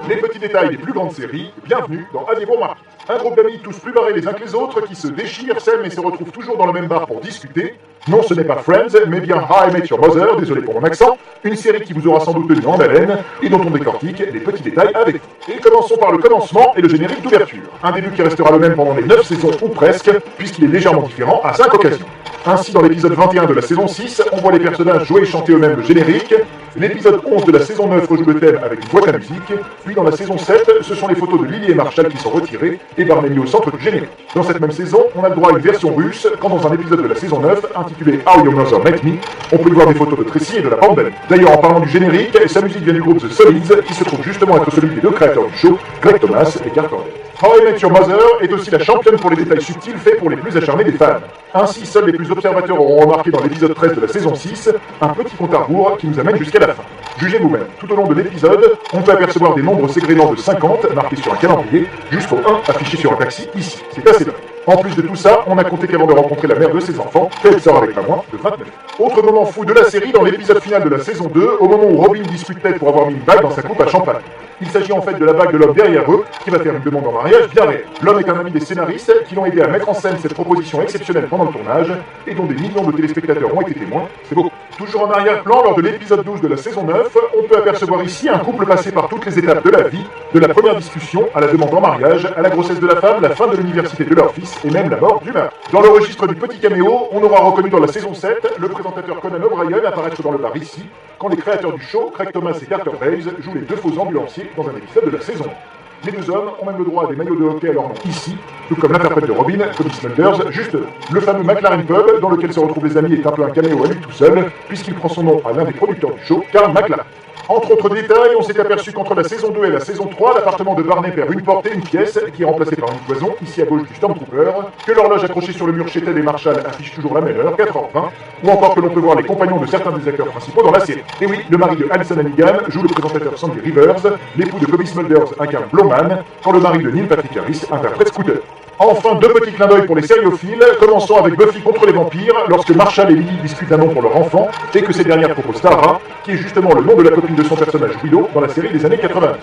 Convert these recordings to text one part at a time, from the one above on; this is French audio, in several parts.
Les petits détails des plus grandes séries, bienvenue dans Aviez-vous remarqué. Un groupe d'amis tous plus barrés les uns que les autres qui se déchirent, s'aiment et se retrouvent toujours dans le même bar pour discuter. Non, ce n'est pas Friends, mais bien How I Met Your Mother, désolé pour mon accent, une série qui vous aura sans doute tenu en haleine et dont on décortique les petits détails avec vous. Et commençons par le commencement et le générique d'ouverture. Un début qui restera le même pendant les 9 saisons ou presque, puisqu'il est légèrement différent à 5 occasions. Ainsi, dans l'épisode 21 de la saison 6, on voit les personnages jouer et chanter eux-mêmes le générique. L'épisode 11 de la saison 9 rejoue le thème avec une boîte à musique. Puis dans la saison 7, ce sont les photos de Lily et Marshall qui sont retirées et Barney mis au centre du générique. Dans cette même saison, on a le droit à une version russe, quand dans un épisode de la saison 9, intitulé How Your Mother Met Me, on peut y voir des photos de Tracy et de la bande belle. D'ailleurs, en parlant du générique, sa musique vient du groupe The Solids, qui se trouve justement être celui des deux créateurs du show, Greg Thomas et Carl Cordell. How I Met Your Mother est aussi la championne pour les détails subtils faits pour les plus acharnés des fans. Ainsi, seuls les plus observateurs auront remarqué dans l'épisode 13 de la saison 6 un petit compte à rebours qui nous amène jusqu'à la fin. Jugez vous-même. Tout au long de l'épisode, on peut apercevoir des nombres s'égrénant de 50 marqués sur un calendrier jusqu'au 1 affiché sur un taxi ici. C'est assez dingue. En plus de tout ça, on a compté qu'avant de rencontrer la mère de ses enfants, elle sort avec pas moins de 29. Autre moment fou de la série, dans l'épisode final de la saison 2, au moment où Robin dispute tête pour avoir mis une bague dans sa coupe à champagne. Il s'agit en fait de la bague de l'homme derrière eux, qui va faire une demande en mariage bien réelle. L'homme est un ami des scénaristes, qui l'ont aidé à mettre en scène cette proposition exceptionnelle pendant le tournage, et dont des millions de téléspectateurs ont été témoins, c'est beau. Toujours en arrière-plan, lors de l'épisode 12 de la saison 9, on peut apercevoir ici un couple passé par toutes les étapes de la vie, de la première discussion à la demande en mariage, à la grossesse de la femme, la fin de l'université de leur fils, et même la mort du mari. Dans le registre du petit caméo, on aura reconnu dans la saison 7 le présentateur Conan O'Brien apparaître dans le bar ici, quand les créateurs du show, Craig Thomas et Carter Bays, jouent les deux faux ambulanciers dans un épisode de la saison 1. Les deux hommes ont même le droit à des maillots de hockey à leur nom ici, tout comme l'interprète de Robin, Cobie Smulders, juste le fameux McLaren Pub, dans lequel se retrouvent les amis, est un peu un caméo à lui tout seul, puisqu'il prend son nom à l'un des producteurs du show, Karl McLaren. Entre autres détails, on s'est aperçu qu'entre la saison 2 et la saison 3, l'appartement de Barney perd une porte et une pièce, qui est remplacée par une cloison, ici à gauche du Stormtrooper, que l'horloge accrochée sur le mur chez Ted et Marshall affiche toujours la même heure, 4h20, ou encore que l'on peut voir les compagnons de certains des acteurs principaux dans la série. Et oui, le mari de Alison Hannigan joue le présentateur Sandy Rivers, l'époux de Cobie Smulders incarne Blowman, quand le mari de Neil Patrick Harris interprète Scooter. Enfin, deux petits clins d'œil pour les sériophiles, commençons avec Buffy contre les vampires, lorsque Marshall et Lily discutent un nom pour leur enfant, et que ces dernières proposent Tara, qui est justement le nom de la copine de son personnage Willow dans la série des années 90.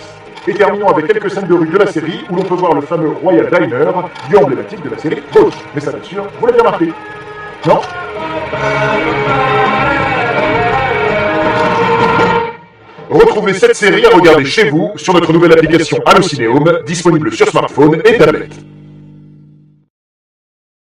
Et terminons avec quelques scènes de rue de la série, où l'on peut voir le fameux Royal Diner, lieu emblématique de la série Bosch. Mais ça, bien sûr, vous l'avez remarqué. Non ? Retrouvez cette série à regarder chez vous sur notre nouvelle application Allocinéum, disponible sur smartphone et tablette.